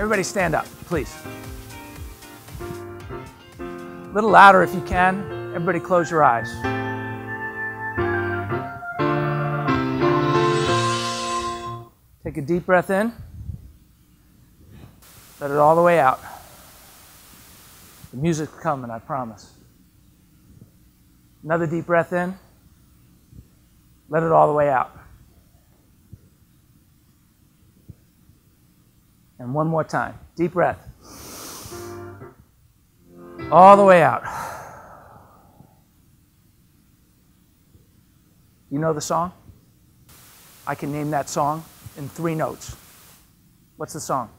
Everybody stand up, please. A little louder if you can. Everybody close your eyes. Take a deep breath in. Let it all the way out. The music's coming, I promise. Another deep breath in. Let it all the way out. And one more time. Deep breath. All the way out. You know the song? I can name that song in 3 notes. What's the song?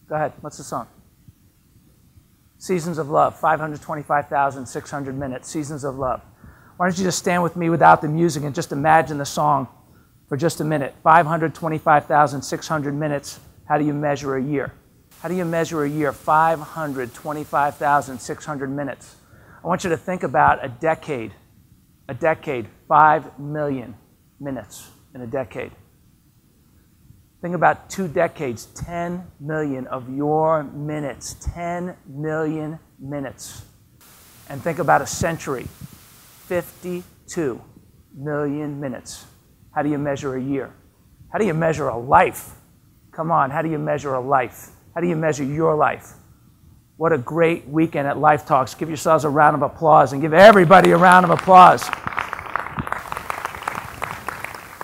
Go ahead. What's the song? Seasons of Love. 525,600 minutes. Seasons of Love. Why don't you just stand with me without the music and just imagine the song for just a minute. 525,600 minutes. How do you measure a year? How do you measure a year? 525,600 minutes. I want you to think about a decade. A decade. 5 million minutes in a decade. Think about 2 decades. 10 million of your minutes. 10 million minutes. And think about a century. 52 million minutes. How do you measure a year? How do you measure a life? Come on, how do you measure a life? How do you measure your life? What a great weekend at Life Talks. Give yourselves a round of applause and give everybody a round of applause.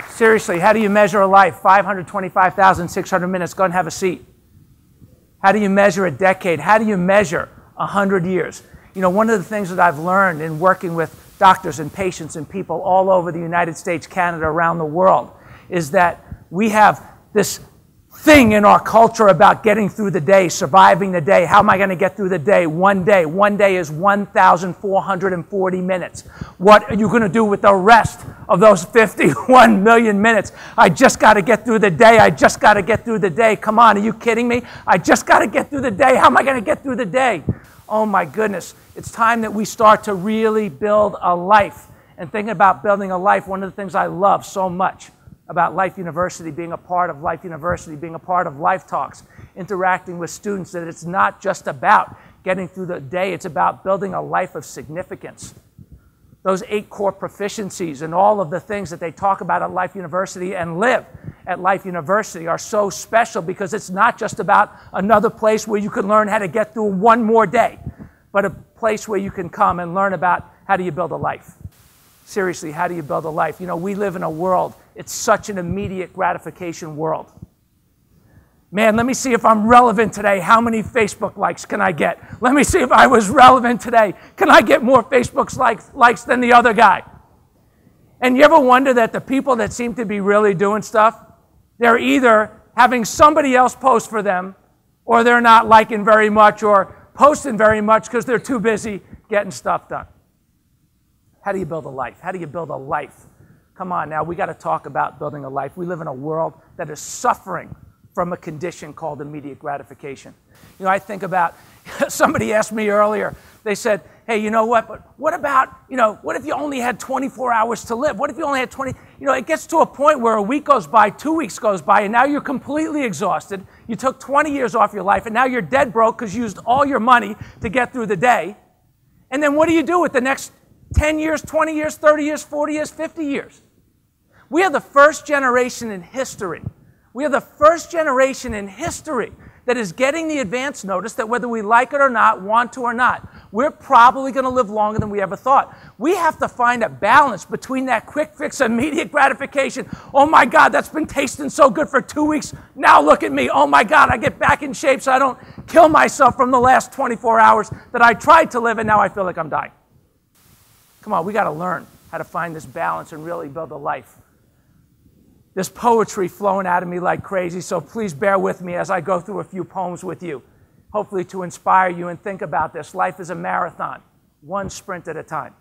Seriously, how do you measure a life? 525,600 minutes. Go and have a seat. How do you measure a decade? How do you measure 100 years? You know, one of the things that I've learned in working with doctors and patients and people all over the United States, Canada, around the world, is that we have this thing in our culture about getting through the day, surviving the day. How am I going to get through the day? One day. One day is 1,440 minutes. What are you going to do with the rest of those 51 million minutes? I just got to get through the day. I just got to get through the day. Come on, are you kidding me? I just got to get through the day. How am I going to get through the day? Oh my goodness. It's time that we start to really build a life. And thinking about building a life, one of the things I love so much about Life University, being a part of Life University, being a part of Life Talks, interacting with students, that it's not just about getting through the day, it's about building a life of significance. Those 8 core proficiencies and all of the things that they talk about at Life University and live at Life University are so special because it's not just about another place where you can learn how to get through one more day, but a place where you can come and learn about how do you build a life. Seriously, how do you build a life? You know, we live in a world, it's such an immediate gratification world. Man, let me see if I'm relevant today. How many Facebook likes can I get? Let me see if I was relevant today. Can I get more Facebook likes than the other guy? And you ever wonder that the people that seem to be really doing stuff, they're either having somebody else post for them, or they're not liking very much or posting very much because they're too busy getting stuff done. How do you build a life? How do you build a life? Come on now, we got to talk about building a life. We live in a world that is suffering from a condition called immediate gratification. You know, I think about, somebody asked me earlier, they said, hey, you know what, but what about, you know, what if you only had 24 hours to live? What if you only had 20, you know, it gets to a point where a week goes by, 2 weeks goes by, and now you're completely exhausted. You took 20 years off your life, and now you're dead broke because you used all your money to get through the day. And then what do you do with the next 10 years, 20 years, 30 years, 40 years, 50 years? We are the first generation in history. We are the first generation in history that is getting the advance notice that whether we like it or not, want to or not, we're probably going to live longer than we ever thought. We have to find a balance between that quick fix, immediate gratification. Oh my God, that's been tasting so good for 2 weeks. Now look at me. Oh my God, I get back in shape so I don't kill myself from the last 24 hours that I tried to live and now I feel like I'm dying. Come on, we got to learn how to find this balance and really build a life. There's poetry flowing out of me like crazy, so please bear with me as I go through a few poems with you, hopefully to inspire you and think about this. Life is a marathon, one sprint at a time.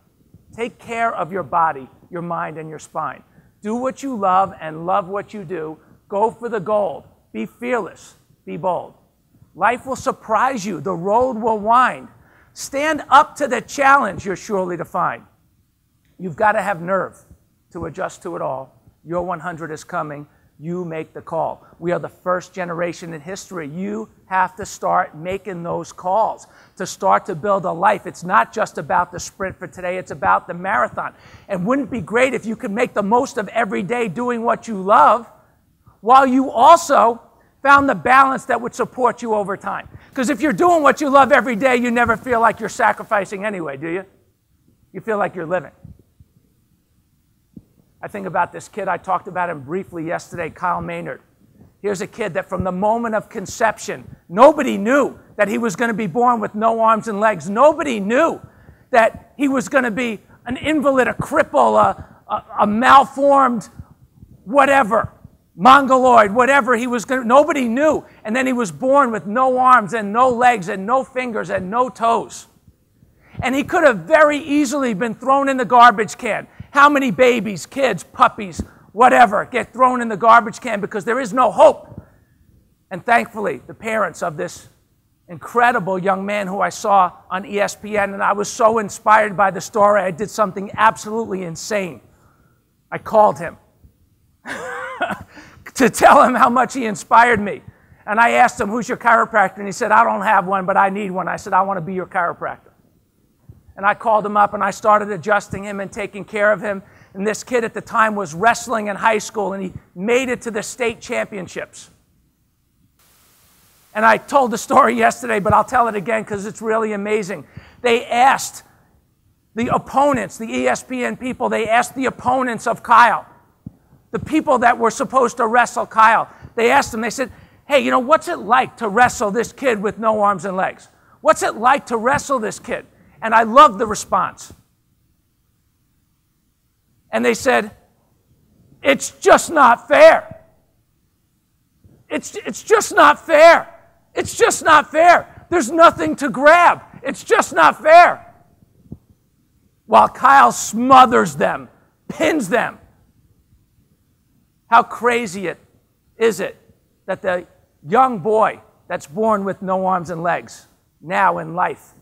Take care of your body, your mind, and your spine. Do what you love and love what you do. Go for the gold. Be fearless. Be bold. Life will surprise you. The road will wind. Stand up to the challenge you're surely to find. You've got to have nerve to adjust to it all. Your 100 is coming. You make the call. We are the first generation in history. You have to start making those calls to start to build a life. It's not just about the sprint for today. It's about the marathon. And wouldn't it be great if you could make the most of every day doing what you love while you also found the balance that would support you over time? Because if you're doing what you love every day, you never feel like you're sacrificing anyway, do you? You feel like you're living. I think about this kid. I talked about him briefly yesterday, Kyle Maynard. Here's a kid that from the moment of conception, nobody knew that he was going to be born with no arms and legs. Nobody knew that he was going to be an invalid, a cripple, a malformed, whatever, mongoloid, whatever he was going to. Nobody knew. And then he was born with no arms and no legs and no fingers and no toes. And he could have very easily been thrown in the garbage can. How many babies, kids, puppies, whatever, get thrown in the garbage can because there is no hope? And thankfully, the parents of this incredible young man who I saw on ESPN, and I was so inspired by the story, I did something absolutely insane. I called him to tell him how much he inspired me. And I asked him, who's your chiropractor? And he said, I don't have one, but I need one. I said, I want to be your chiropractor. And I called him up and I started adjusting him and taking care of him. And this kid at the time was wrestling in high school and he made it to the state championships. And I told the story yesterday, but I'll tell it again because it's really amazing. They asked the opponents, the ESPN people, they asked the opponents of Kyle, the people that were supposed to wrestle Kyle, they asked them, they said, hey, you know, what's it like to wrestle this kid with no arms and legs? What's it like to wrestle this kid? And I loved the response. And they said, it's just not fair. It's just not fair. It's just not fair. There's nothing to grab. It's just not fair. While Kyle smothers them, pins them. How crazy is it that the young boy that's born with no arms and legs now in life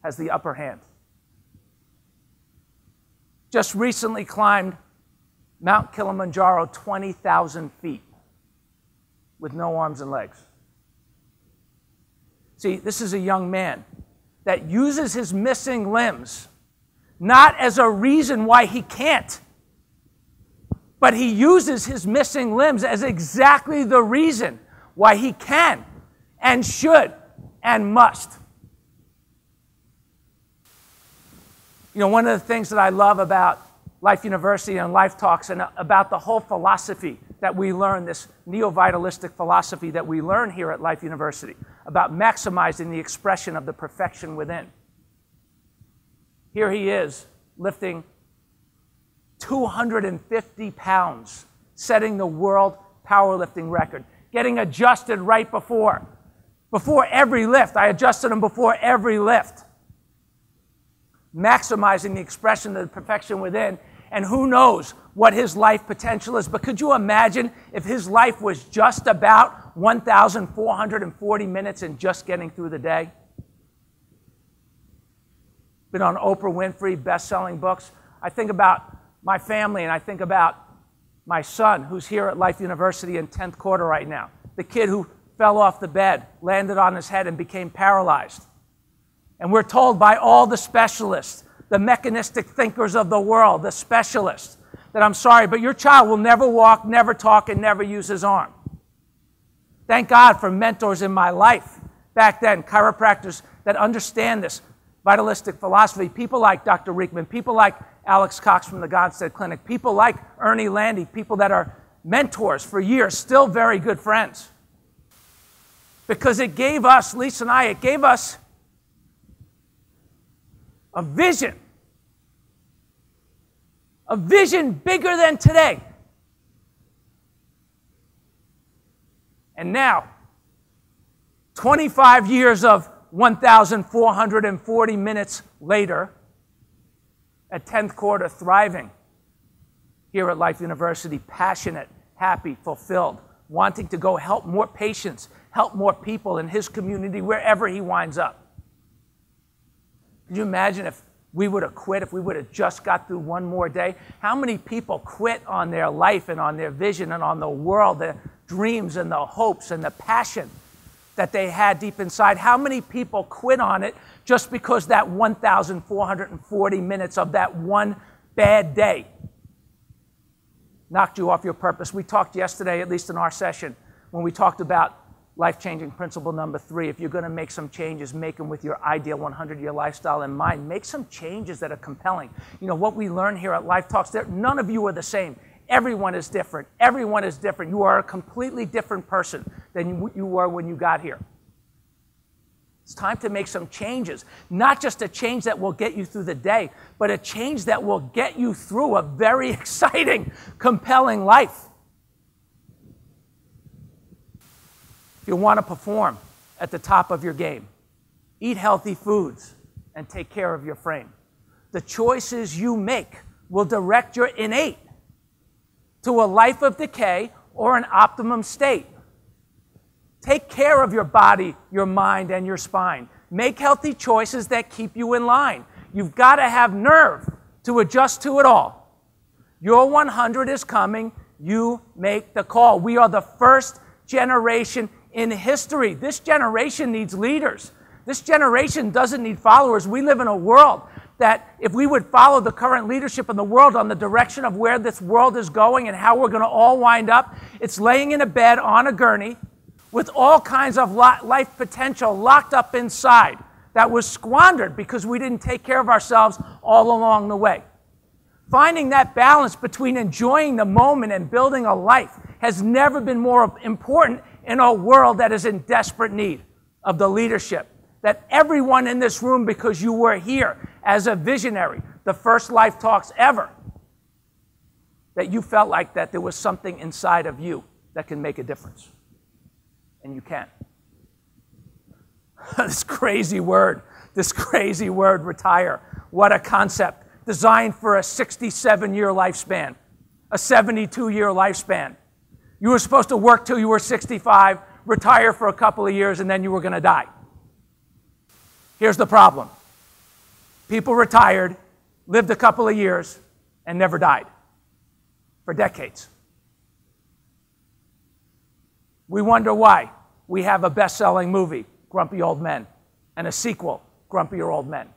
has the upper hand? Just recently climbed Mount Kilimanjaro 20,000 feet with no arms and legs. See, this is a young man that uses his missing limbs not as a reason why he can't, but he uses his missing limbs as exactly the reason why he can and should and must. You know, one of the things that I love about Life University and Life Talks and about the whole philosophy that we learn, this neo-vitalistic philosophy that we learn here at Life University, about maximizing the expression of the perfection within. Here he is, lifting 250 pounds, setting the world powerlifting record, getting adjusted right before every lift. I adjusted him before every lift. Maximizing the expression of the perfection within, and who knows what his life potential is. But could you imagine if his life was just about 1,440 minutes and just getting through the day? Been on Oprah Winfrey, best-selling books. I think about my family, and I think about my son, who's here at Life University in 10th quarter right now. The kid who fell off the bed, landed on his head, and became paralyzed. And we're told by all the specialists, the mechanistic thinkers of the world, the specialists, that I'm sorry, but your child will never walk, never talk, and never use his arm. Thank God for mentors in my life back then, chiropractors that understand this vitalistic philosophy, people like Dr. Riekman, people like Alex Cox from the Gonstead Clinic, people like Ernie Landy, people that are mentors for years, still very good friends. Because it gave us, Lisa and I, it gave us a vision bigger than today. And now, 25 years of 1,440 minutes later, at 10th quarter, thriving here at Life University, passionate, happy, fulfilled, wanting to go help more patients, help more people in his community, wherever he winds up. Could you imagine if we would have quit if we would have just got through one more day? How many people quit on their life and on their vision and on the world, their dreams and the hopes and the passion that they had deep inside? How many people quit on it just because that 1,440 minutes of that one bad day knocked you off your purpose? We talked yesterday, at least in our session, when we talked about life-changing principle number 3. If you're going to make some changes, make them with your ideal 100-year lifestyle in mind. Make some changes that are compelling. You know, what we learn here at Life Talks, none of you are the same. Everyone is different. Everyone is different. You are a completely different person than you were when you got here. It's time to make some changes. Not just a change that will get you through the day, but a change that will get you through a very exciting, compelling life. If you want to perform at the top of your game, eat healthy foods and take care of your frame. The choices you make will direct your innate to a life of decay or an optimum state. Take care of your body, your mind, and your spine. Make healthy choices that keep you in line. You've got to have nerve to adjust to it all. Your 100 is coming. You make the call. We are the first generation in history. This generation needs leaders. This generation doesn't need followers. We live in a world that if we would follow the current leadership in the world on the direction of where this world is going and how we're going to all wind up, it's laying in a bed on a gurney with all kinds of life potential locked up inside that was squandered because we didn't take care of ourselves all along the way. Finding that balance between enjoying the moment and building a life has never been more important in a world that is in desperate need of the leadership that everyone in this room, because you were here as a visionary, the first Life Talks ever, that you felt like that there was something inside of you that can make a difference. And you can. This crazy word, retire. What a concept. Designed for a 67-year lifespan, a 72-year lifespan. You were supposed to work till you were 65, retire for a couple of years, and then you were going to die. Here's the problem. People retired, lived a couple of years, and never died for decades. We wonder why. We have a best-selling movie, Grumpy Old Men, and a sequel, Grumpier Old Men.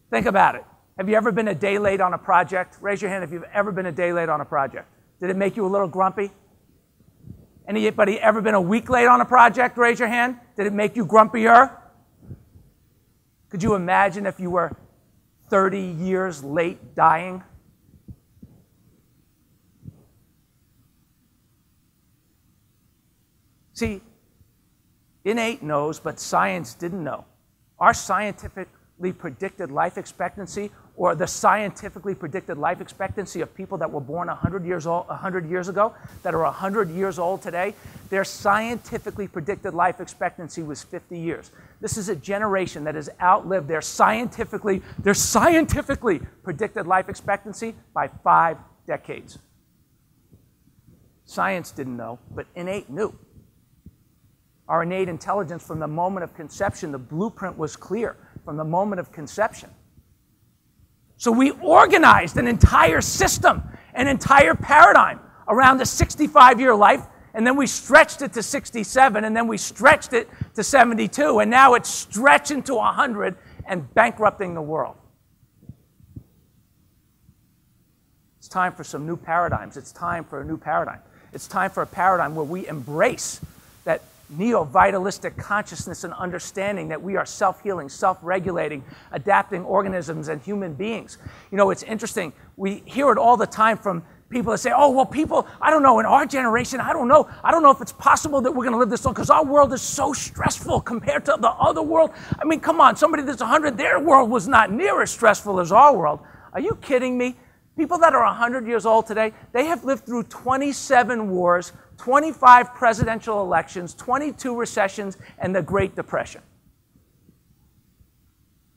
Think about it. Have you ever been a day late on a project? Raise your hand if you've ever been a day late on a project. Did it make you a little grumpy? Anybody ever been a week late on a project? Raise your hand. Did it make you grumpier? Could you imagine if you were 30 years late dying? See, innate knows, but science didn't know. Our scientifically predicted life expectancy, or the scientifically predicted life expectancy of people that were born 100 years ago, that are 100 years old today, their scientifically predicted life expectancy was 50 years. This is a generation that has outlived their scientifically predicted life expectancy by 5 decades. Science didn't know, but innate knew. Our innate intelligence from the moment of conception, the blueprint was clear from the moment of conception. So we organized an entire system, an entire paradigm around a 65-year life, and then we stretched it to 67, and then we stretched it to 72, and now it's stretching to 100 and bankrupting the world. It's time for some new paradigms. It's time for a new paradigm. It's time for a paradigm where we embrace that neo-vitalistic consciousness and understanding that we are self-healing, self-regulating, adapting organisms and human beings. You know, it's interesting. We hear it all the time from people that say, oh, well, people, I don't know, in our generation, I don't know if it's possible that we're going to live this long because our world is so stressful compared to the other world. I mean, come on, somebody that's 100, their world was not near as stressful as our world. Are you kidding me? People that are 100 years old today, they have lived through 27 wars, 25 presidential elections, 22 recessions, and the Great Depression.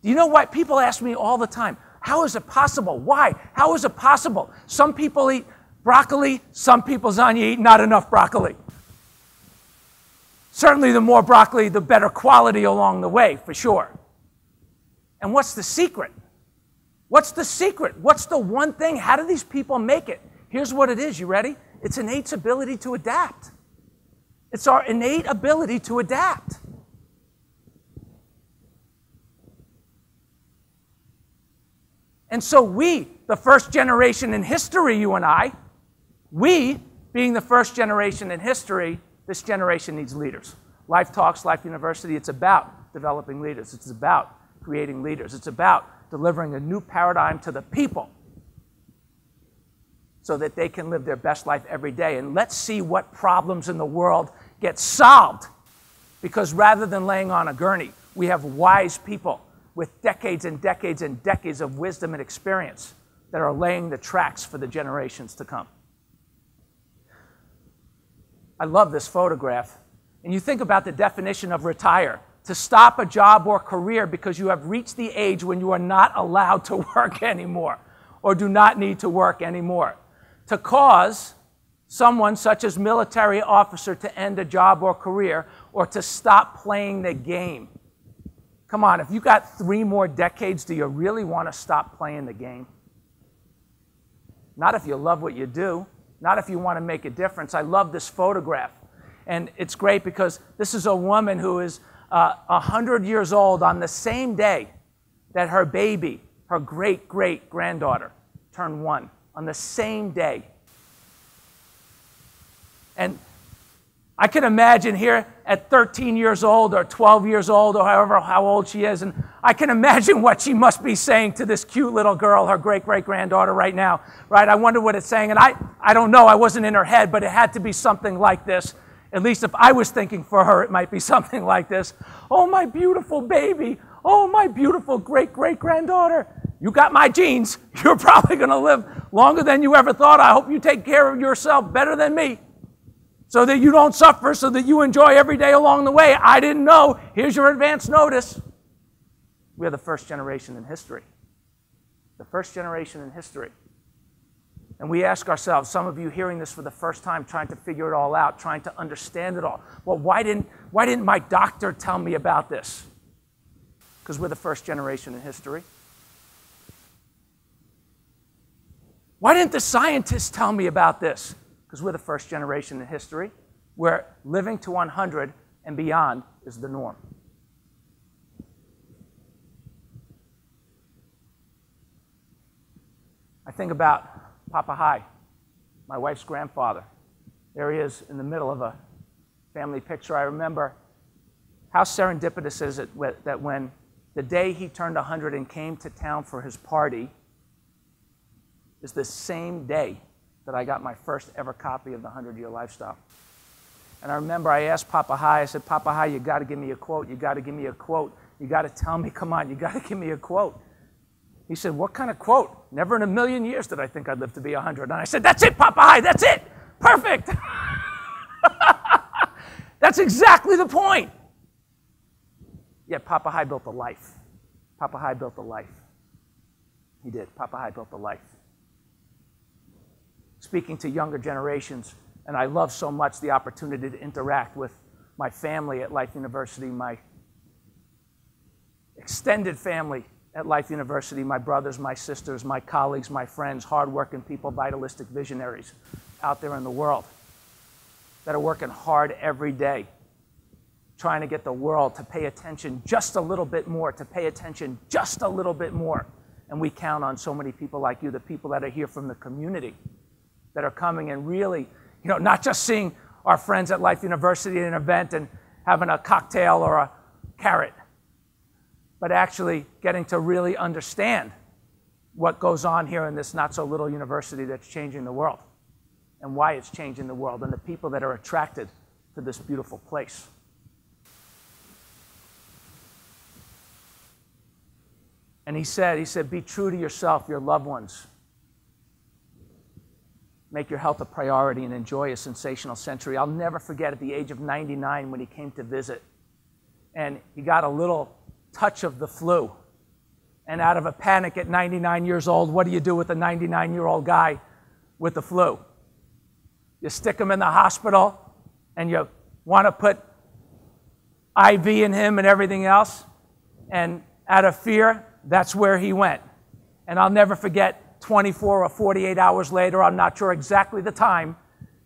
Do you know why? People ask me all the time, how is it possible? Why? How is it possible? Some people eat broccoli, some people, Zanya, eat not enough broccoli. Certainly the more broccoli, the better quality along the way, for sure. And what's the secret? What's the secret? What's the one thing? How do these people make it? Here's what it is. You ready? It's innate ability to adapt. It's our innate ability to adapt. And so we, the first generation in history, you and I, we, being the first generation in history, this generation needs leaders. Life Talks, Life University, it's about developing leaders. It's about creating leaders. It's about delivering a new paradigm to the people so that they can live their best life every day. And let's see what problems in the world get solved. Because rather than laying on a gurney, we have wise people with decades and decades and decades of wisdom and experience that are laying the tracks for the generations to come. I love this photograph. And you think about the definition of retire. To stop a job or career because you have reached the age when you are not allowed to work anymore or do not need to work anymore. To cause someone such as military officer to end a job or career or to stop playing the game. Come on, if you got 3 more decades, do you really want to stop playing the game? Not if you love what you do. Not if you want to make a difference. I love this photograph. And it's great because this is a woman who is 100 years old on the same day that her baby, her great-great-granddaughter, turned 1. On the same day. And I can imagine here at 13 years old or 12 years old or however how old she is, and I can imagine what she must be saying to this cute little girl, her great-great-granddaughter right now, right? I wonder what it's saying, and I don't know, I wasn't in her head, but it had to be something like this. At least if I was thinking for her, it might be something like this. Oh, my beautiful baby. Oh, my beautiful great-great-granddaughter. You got my genes. You're probably going to live longer than you ever thought. I hope you take care of yourself better than me so that you don't suffer, so that you enjoy every day along the way. I didn't know. Here's your advance notice. We're the first generation in history. The first generation in history. And we ask ourselves, some of you hearing this for the first time, trying to figure it all out, trying to understand it all. Well, why didn't my doctor tell me about this? Because we're the first generation in history. Why didn't the scientists tell me about this? Because we're the first generation in history where living to 100 and beyond is the norm. I think about Papa High, my wife's grandfather. There he is in the middle of a family picture. I remember how serendipitous is it that when the day he turned 100 and came to town for his party is the same day that I got my first ever copy of the 100-Year Lifestyle. And I remember I asked Papa High, I said, Papa High, you got to give me a quote. You got to give me a quote. You got to tell me, come on, you got to give me a quote. He said, what kind of quote? Never in a million years did I think I'd live to be 100. And I said, that's it, Papa High, that's it. Perfect. That's exactly the point. Yet Papa High built a life. Papa High built a life. He did. Papa High built a life. Speaking to younger generations, and I love so much the opportunity to interact with my family at Life University, my extended family at Life University, my brothers, my sisters, my colleagues, my friends, hardworking people, vitalistic visionaries out there in the world that are working hard every day, trying to get the world to pay attention just a little bit more, to pay attention just a little bit more. And we count on so many people like you, the people that are here from the community, that are coming and really, not just seeing our friends at Life University at an event and having a cocktail or a carrot, but actually getting to really understand what goes on here in this not-so-little university that's changing the world and why it's changing the world and the people that are attracted to this beautiful place. And he said, be true to yourself, your loved ones. Make your health a priority and enjoy a sensational century. I'll never forget at the age of 99 when he came to visit. And he got a little touch of the flu. And out of a panic at 99 years old, what do you do with a 99-year-old guy with the flu? You stick him in the hospital and you want to put IV in him and everything else. And Out of fear, that's where he went. And I'll never forget 24 or 48 hours later, I'm not sure exactly the time,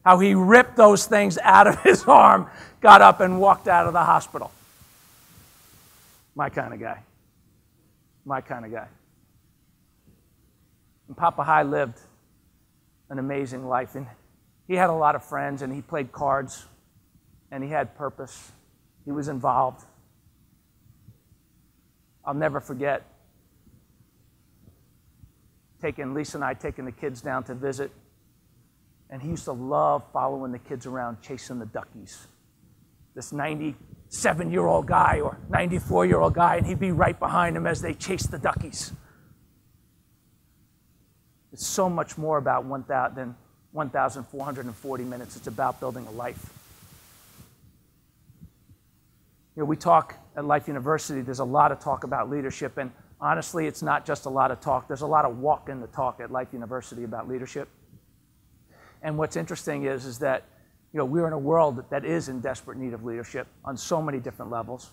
how he ripped those things out of his arm, got up and walked out of the hospital. My kind of guy. My kind of guy. And Papa High lived an amazing life. And he had a lot of friends, and he played cards, and he had purpose. He was involved. I'll never forget Lisa and I taking the kids down to visit, and he used to love following the kids around chasing the duckies. This 97-year-old guy or 94-year-old guy, and he'd be right behind them as they chased the duckies. It's so much more about than 1,440 minutes. It's about building a life. You know, we talk at Life University, there's a lot of talk about leadership, and honestly, it's not just a lot of talk. There's a lot of walk in the talk at Life University about leadership. And what's interesting is that, you know, we're in a world that is in desperate need of leadership on so many different levels.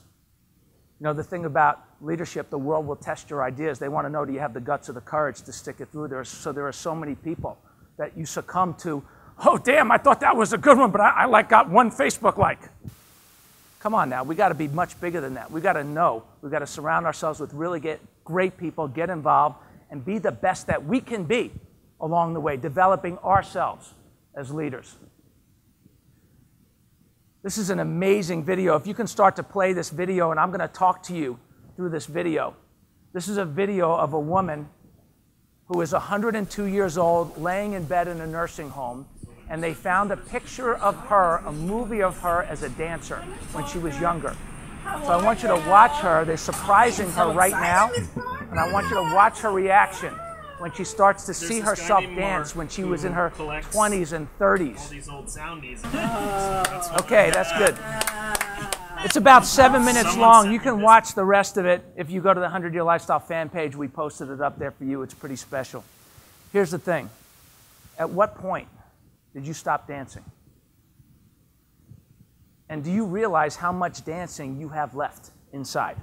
You know, the thing about leadership, the world will test your ideas. They want to know, do you have the guts or the courage to stick it through? There are so many people that you succumb to, oh, damn, I thought that was a good one, but I got one Facebook like. Come on now, we got to be much bigger than that. We got to know. We got to surround ourselves with really great people, get involved, and be the best that we can be along the way, developing ourselves as leaders. This is an amazing video. If you can start to play this video, and I'm going to talk to you through this video. This is a video of a woman who is 102 years old, laying in bed in a nursing home, and they found a picture of her, a movie of her as a dancer when she was younger. So I want you to watch her. They're surprising her right now, and I want you to watch her reaction when she starts to see herself dance when she was in her 20s and 30s. All these old soundies. Okay, that's good. It's about 7 minutes long. You can watch the rest of it if you go to the 100 Year Lifestyle fan page. We posted it up there for you. It's pretty special. Here's the thing. At what point did you stop dancing? And do you realize how much dancing you have left inside?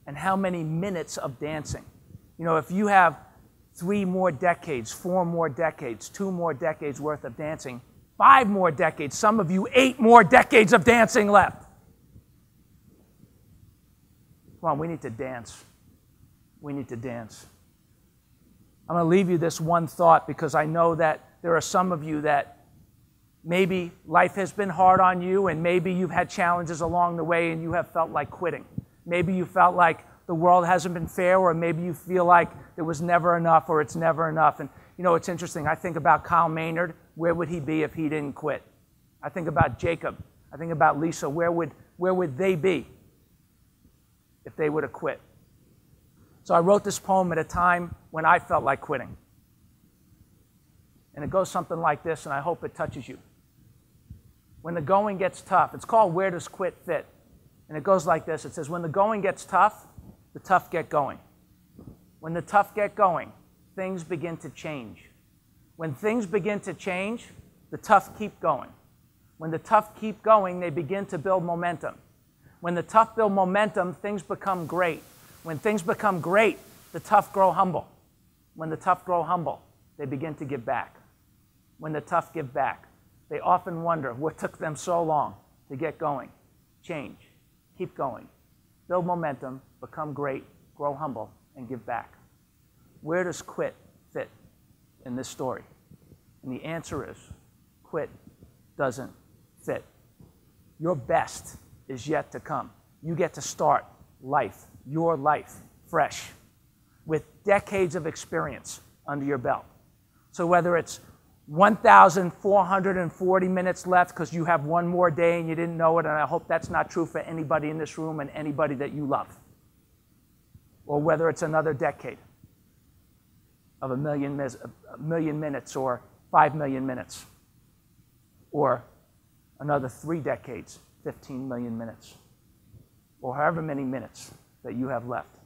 And how many minutes of dancing? You know, if you have 3 more decades, 4 more decades, 2 more decades worth of dancing, 5 more decades, some of you 8 more decades of dancing left. Come on, we need to dance. We need to dance. I'm going to leave you this one thought because I know that there are some of you that maybe life has been hard on you and maybe you've had challenges along the way and you have felt like quitting. Maybe you felt like the world hasn't been fair, or maybe you feel like there was never enough or it's never enough. And you know, it's interesting. I think about Kyle Maynard. Where would he be if he didn't quit? I think about Jacob. I think about Lisa. Where would they be if they would have quit? So I wrote this poem at a time when I felt like quitting. And it goes something like this, and I hope it touches you. When the going gets tough, it's called Where Does Quit Fit? And it goes like this. It says, when the going gets tough, the tough get going. When the tough get going, things begin to change. When things begin to change, the tough keep going. When the tough keep going, they begin to build momentum. When the tough build momentum, things become great. When things become great, the tough grow humble. When the tough grow humble, they begin to give back. When the tough give back, they often wonder what took them so long to get going. Change. Keep going. Build momentum, become great, grow humble, and give back. Where does quit fit in this story? And the answer is, quit doesn't fit. Your best is yet to come. You get to start life, your life, fresh, with decades of experience under your belt. So whether it's 1,440 minutes left because you have one more day and you didn't know it, and I hope that's not true for anybody in this room and anybody that you love, or whether it's another decade of a million minutes or 5 million minutes, or another 3 decades, 15 million minutes, or however many minutes that you have left.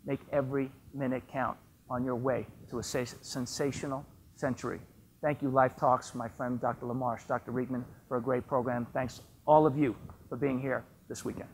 Make every minute count on your way to a sensational century. Thank you, Life Talks, my friend Dr. LaMarche, Dr. Riegman, for a great program. Thanks all of you for being here this weekend.